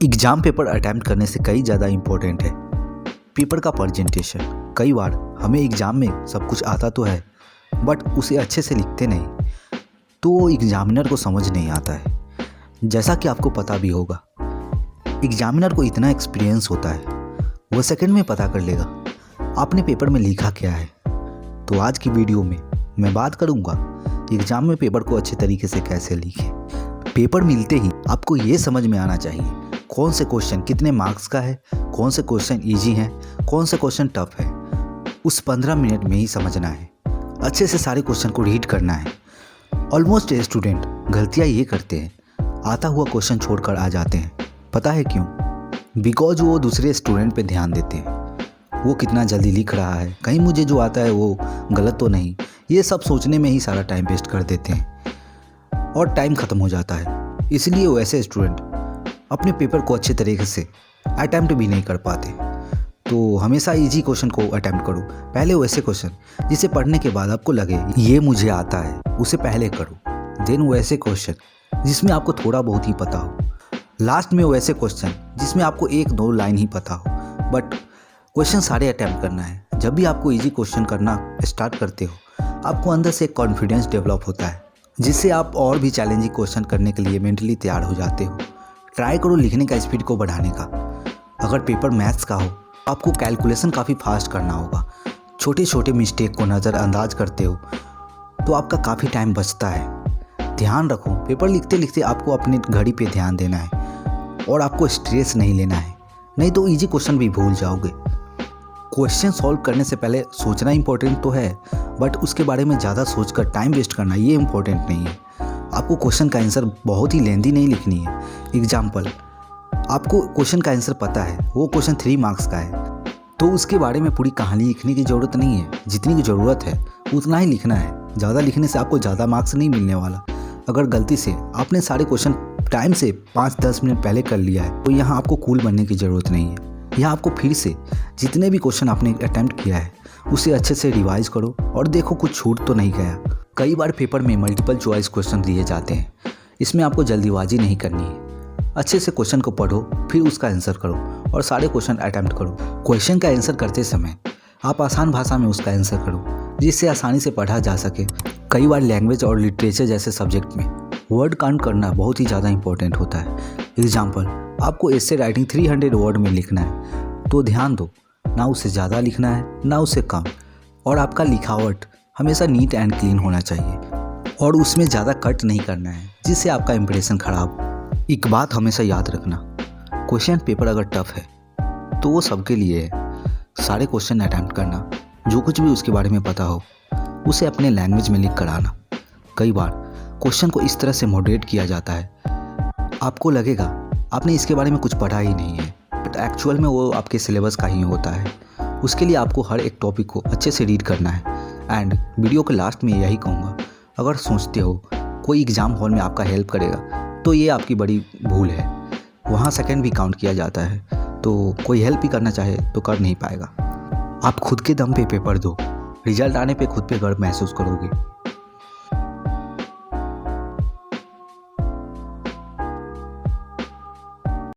Exam paper attempt करने से कई ज़्यादा इम्पोर्टेंट है पेपर का प्रेजेंटेशन। कई बार हमें एग्ज़ाम में सब कुछ आता तो है बट उसे अच्छे से लिखते नहीं, तो वो एग्ज़ामिनर को समझ नहीं आता है। जैसा कि आपको पता भी होगा, एग्ज़ामिनर को इतना एक्सपीरियंस होता है, वो सेकंड में पता कर लेगा आपने पेपर में लिखा क्या है। तो आज की वीडियो में मैं बात करूँगा एग्ज़ाम में पेपर को अच्छे तरीके से कैसे लिखें। पेपर मिलते ही आपको ये समझ में आना चाहिए कौन से क्वेश्चन कितने मार्क्स का है, कौन से क्वेश्चन इजी हैं, कौन से क्वेश्चन टफ है। उस 15 मिनट में ही समझना है, अच्छे से सारे क्वेश्चन को रीड करना है। ऑलमोस्ट स्टूडेंट गलतियाँ ये करते हैं, आता हुआ क्वेश्चन छोड़कर आ जाते हैं। पता है क्यों? बिकॉज वो दूसरे स्टूडेंट पे ध्यान देते हैं, वो कितना जल्दी लिख रहा है, कहीं मुझे जो आता है वो गलत तो नहीं। ये सब सोचने में ही सारा टाइम वेस्ट कर देते हैं और टाइम ख़त्म हो जाता है। इसलिए वो ऐसे स्टूडेंट अपने पेपर को अच्छे तरीके से अटैम्प्ट भी नहीं कर पाते। तो हमेशा इजी क्वेश्चन को अटैम्प्ट करो। पहले वैसे क्वेश्चन जिसे पढ़ने के बाद आपको लगे ये मुझे आता है, उसे पहले करो। देन वैसे क्वेश्चन जिसमें आपको थोड़ा बहुत ही पता हो। लास्ट में वैसे क्वेश्चन जिसमें आपको 1-2 लाइन ही पता हो, बट क्वेश्चन सारे अटैम्प्ट करना है। जब भी आपको इजी क्वेश्चन करना स्टार्ट करते हो, आपको अंदर से एक कॉन्फिडेंस डेवलप होता है, जिससे आप और भी चैलेंजिंग क्वेश्चन करने के लिए मेंटली तैयार हो जाते हो। ट्राई करो लिखने का स्पीड को बढ़ाने का। अगर पेपर मैथ्स का हो, आपको कैलकुलेशन काफ़ी फास्ट करना होगा। छोटे छोटे मिस्टेक को नज़रअंदाज करते हो तो आपका काफ़ी टाइम बचता है। ध्यान रखो, पेपर लिखते लिखते आपको अपनी घड़ी पे ध्यान देना है और आपको स्ट्रेस नहीं लेना है, नहीं तो इजी क्वेश्चन भी भूल जाओगे। क्वेश्चन सॉल्व करने से पहले सोचना इंपॉर्टेंट तो है, बट उसके बारे में ज़्यादा सोचकर टाइम वेस्ट करना ये इंपॉर्टेंट नहीं है। आपको क्वेश्चन का आंसर बहुत ही लेंदी नहीं लिखनी है। एग्जाम्पल, आपको क्वेश्चन का आंसर पता है, वो क्वेश्चन 3 मार्क्स का है, तो उसके बारे में पूरी कहानी लिखने की ज़रूरत नहीं है। जितनी की ज़रूरत है उतना ही लिखना है। ज़्यादा लिखने से आपको ज़्यादा मार्क्स नहीं मिलने वाला। अगर गलती से आपने सारे क्वेश्चन टाइम से 5-10 मिनट पहले कर लिया है, तो यहाँ आपको कूल बनने की ज़रूरत नहीं है। यहाँ आपको फिर से जितने भी क्वेश्चन आपने अटैम्प्ट किया है उसे अच्छे से रिवाइज करो और देखो कुछ छूट तो नहीं गया। कई बार पेपर में मल्टीपल चॉइस क्वेश्चन दिए जाते हैं, इसमें आपको जल्दीबाजी नहीं करनी है। अच्छे से क्वेश्चन को पढ़ो, फिर उसका आंसर करो और सारे क्वेश्चन अटैम्प्ट करो। क्वेश्चन का आंसर करते समय आप आसान भाषा में उसका आंसर करो, जिससे आसानी से पढ़ा जा सके। कई बार लैंग्वेज और लिटरेचर जैसे सब्जेक्ट में वर्ड काउंट करना बहुत ही ज़्यादा इंपॉर्टेंट होता है। एग्जाम्पल, आपको एस्से राइटिंग 300 वर्ड में लिखना है, तो ध्यान दो, ना उसे ज़्यादा लिखना है ना उसे कम। और आपका लिखावट हमेशा नीट एंड क्लीन होना चाहिए और उसमें ज़्यादा कट नहीं करना है, जिससे आपका इंप्रेशन खराब हो। एक बात हमेशा याद रखना, क्वेश्चन पेपर अगर टफ है तो वो सबके लिए है। सारे क्वेश्चन अटैम्प्ट करना, जो कुछ भी उसके बारे में पता हो उसे अपने लैंग्वेज में लिख कर आना। कई बार क्वेश्चन को इस तरह से मॉडरेट किया जाता है, आपको लगेगा आपने इसके बारे में कुछ पढ़ा ही नहीं है, बट एक्चुअल में वो आपके सिलेबस का ही होता है। उसके लिए आपको हर एक टॉपिक को अच्छे से रीड करना है। एंड वीडियो के लास्ट में यही कहूँगा, अगर सोचते हो कोई एग्ज़ाम हॉल में आपका हेल्प करेगा तो ये आपकी बड़ी भूल है। वहाँ सेकंड भी काउंट किया जाता है, तो कोई हेल्प भी करना चाहे तो कर नहीं पाएगा। आप खुद के दम पे पेपर दो, रिजल्ट आने पे खुद पे गर्व महसूस करोगे।